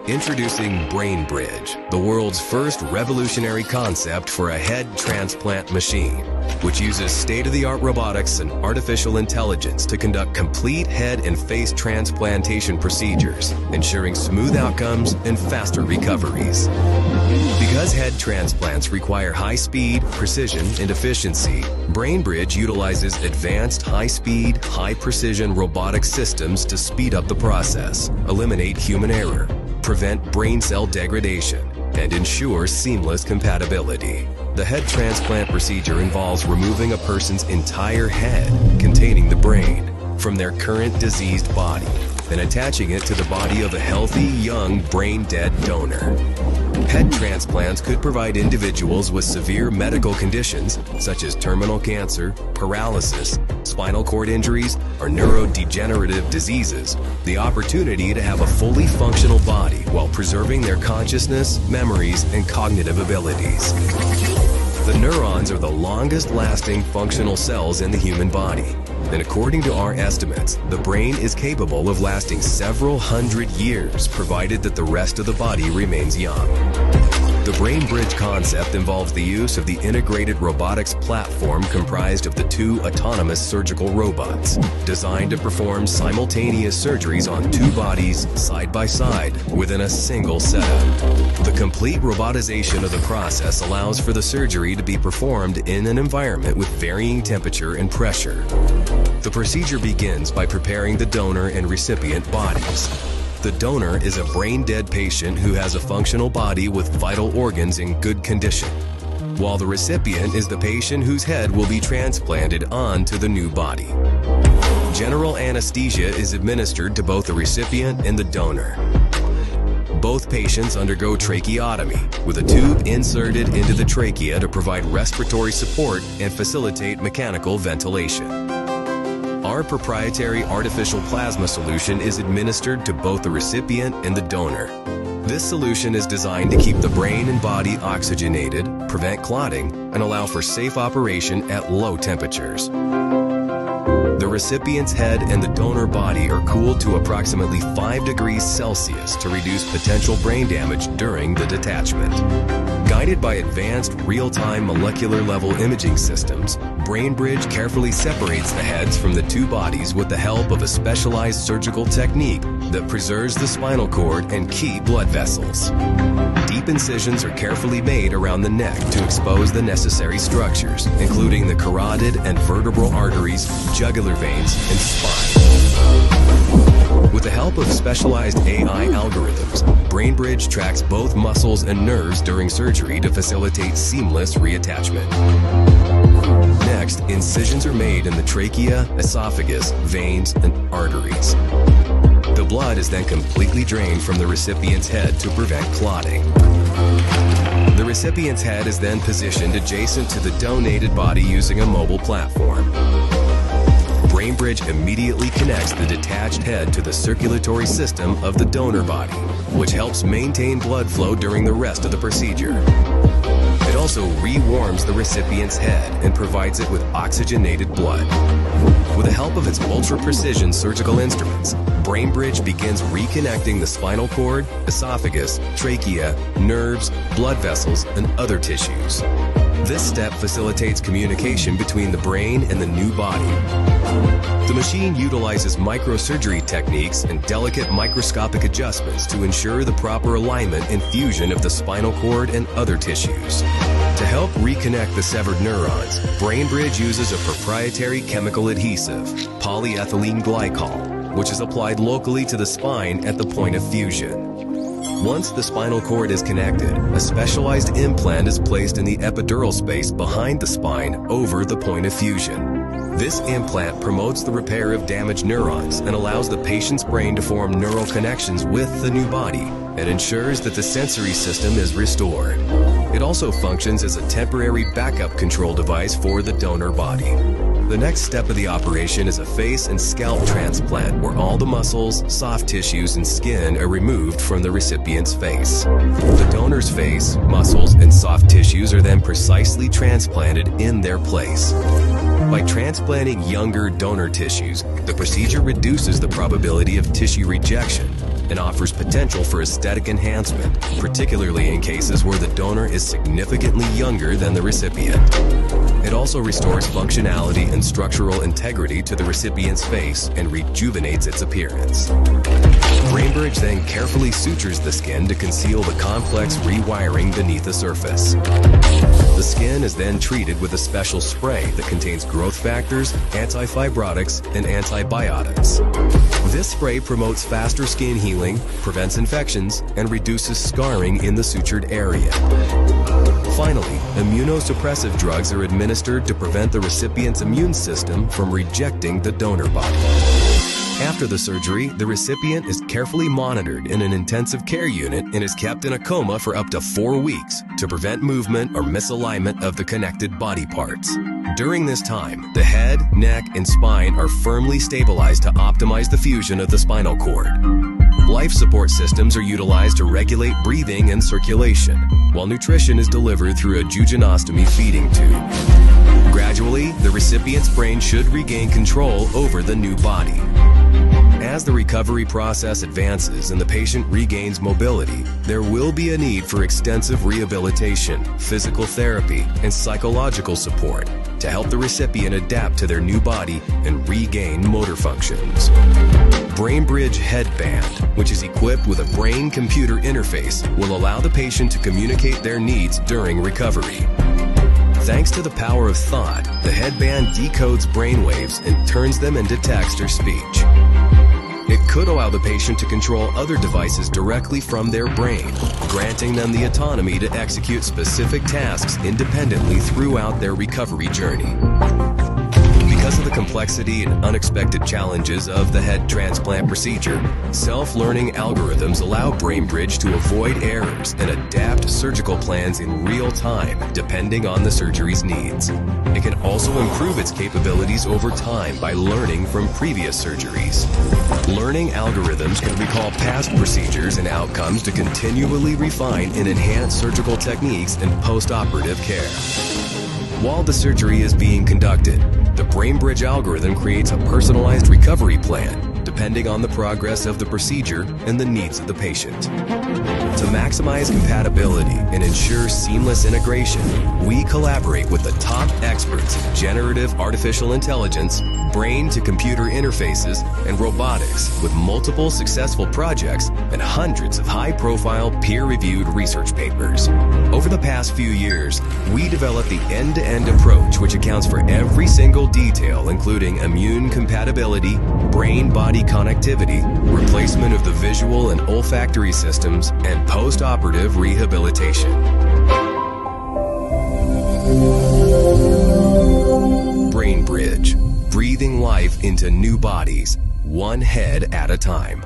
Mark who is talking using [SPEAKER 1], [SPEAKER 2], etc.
[SPEAKER 1] Introducing BrainBridge, the world's first revolutionary concept for a head transplant machine, which uses state-of-the-art robotics and artificial intelligence to conduct complete head and face transplantation procedures, ensuring smooth outcomes and faster recoveries. Because head transplants require high speed, precision, and efficiency, BrainBridge utilizes advanced high-speed, high-precision robotic systems to speed up the process, eliminate human error, prevent brain cell degradation, and ensure seamless compatibility. The head transplant procedure involves removing a person's entire head containing the brain from their current diseased body and attaching it to the body of a healthy, young, brain-dead donor. Head transplants could provide individuals with severe medical conditions such as terminal cancer, paralysis, spinal cord injuries, or neurodegenerative diseases the opportunity to have a fully functional body while preserving their consciousness, memories, and cognitive abilities. The neurons are the longest-lasting functional cells in the human body, and according to our estimates, the brain is capable of lasting several hundred years provided that the rest of the body remains young. The BrainBridge concept involves the use of the integrated robotics platform comprised of the two autonomous surgical robots, designed to perform simultaneous surgeries on two bodies side by side within a single setup. The complete robotization of the process allows for the surgery to be performed in an environment with varying temperature and pressure. The procedure begins by preparing the donor and recipient bodies. The donor is a brain-dead patient who has a functional body with vital organs in good condition, while the recipient is the patient whose head will be transplanted onto the new body. General anesthesia is administered to both the recipient and the donor. Both patients undergo tracheotomy, with a tube inserted into the trachea to provide respiratory support and facilitate mechanical ventilation. Our proprietary artificial plasma solution is administered to both the recipient and the donor. This solution is designed to keep the brain and body oxygenated, prevent clotting, and allow for safe operation at low temperatures. The recipient's head and the donor body are cooled to approximately 5 degrees Celsius to reduce potential brain damage during the detachment. Guided by advanced real-time molecular-level imaging systems, BrainBridge carefully separates the heads from the two bodies with the help of a specialized surgical technique that preserves the spinal cord and key blood vessels. Deep incisions are carefully made around the neck to expose the necessary structures, including the carotid and vertebral arteries, jugular veins, and spine. With the help of specialized AI algorithms, BrainBridge tracks both muscles and nerves during surgery to facilitate seamless reattachment. Next, incisions are made in the trachea, esophagus, veins, and arteries. The blood is then completely drained from the recipient's head to prevent clotting. The recipient's head is then positioned adjacent to the donated body using a mobile platform. BrainBridge immediately connects the detached head to the circulatory system of the donor body, which helps maintain blood flow during the rest of the procedure. It also re-warms the recipient's head and provides it with oxygenated blood. With the help of its ultra-precision surgical instruments, BrainBridge begins reconnecting the spinal cord, esophagus, trachea, nerves, blood vessels, and other tissues. This step facilitates communication between the brain and the new body. The machine utilizes microsurgery techniques and delicate microscopic adjustments to ensure the proper alignment and fusion of the spinal cord and other tissues. To help reconnect the severed neurons, BrainBridge uses a proprietary chemical adhesive, polyethylene glycol, which is applied locally to the spine at the point of fusion. Once the spinal cord is connected, a specialized implant is placed in the epidural space behind the spine over the point of fusion. This implant promotes the repair of damaged neurons and allows the patient's brain to form neural connections with the new body and ensures that the sensory system is restored. It also functions as a temporary backup control device for the donor body. The next step of the operation is a face and scalp transplant where all the muscles, soft tissues, and skin are removed from the recipient's face. The donor's face, muscles, and soft tissues are then precisely transplanted in their place. By transplanting younger donor tissues, the procedure reduces the probability of tissue rejection and offers potential for aesthetic enhancement, particularly in cases where the donor is significantly younger than the recipient. It also restores functionality and structural integrity to the recipient's face and rejuvenates its appearance. BrainBridge then carefully sutures the skin to conceal the complex rewiring beneath the surface. The skin is then treated with a special spray that contains growth factors, anti-fibrotics, and antibiotics. This spray promotes faster skin healing, prevents infections, and reduces scarring in the sutured area. Finally, immunosuppressive drugs are administered to prevent the recipient's immune system from rejecting the donor body. After the surgery, the recipient is carefully monitored in an intensive care unit and is kept in a coma for up to 4 weeks to prevent movement or misalignment of the connected body parts. During this time, the head, neck, and spine are firmly stabilized to optimize the fusion of the spinal cord. Life support systems are utilized to regulate breathing and circulation, while nutrition is delivered through a jejunostomy feeding tube. Gradually, the recipient's brain should regain control over the new body. As the recovery process advances and the patient regains mobility, there will be a need for extensive rehabilitation, physical therapy, and psychological support to help the recipient adapt to their new body and regain motor functions. BrainBridge Headband, which is equipped with a brain-computer interface, will allow the patient to communicate their needs during recovery. Thanks to the power of thought, the headband decodes brainwaves and turns them into text or speech. It could allow the patient to control other devices directly from their brain, granting them the autonomy to execute specific tasks independently throughout their recovery journey. Because of the complexity and unexpected challenges of the head transplant procedure, self-learning algorithms allow BrainBridge to avoid errors and adapt surgical plans in real time, depending on the surgery's needs. It can also improve its capabilities over time by learning from previous surgeries. Learning algorithms can recall past procedures and outcomes to continually refine and enhance surgical techniques and post-operative care. While the surgery is being conducted, the BrainBridge algorithm creates a personalized recovery plan, depending on the progress of the procedure and the needs of the patient. To maximize compatibility and ensure seamless integration, we collaborate with the top experts in generative artificial intelligence, brain-to-computer interfaces, and robotics, with multiple successful projects and hundreds of high-profile peer-reviewed research papers. Over the past few years, we developed the end-to-end approach which accounts for every single detail, including immune compatibility, brain-body connectivity, replacement of the visual and olfactory systems, and post-operative rehabilitation. BrainBridge, breathing life into new bodies, one head at a time.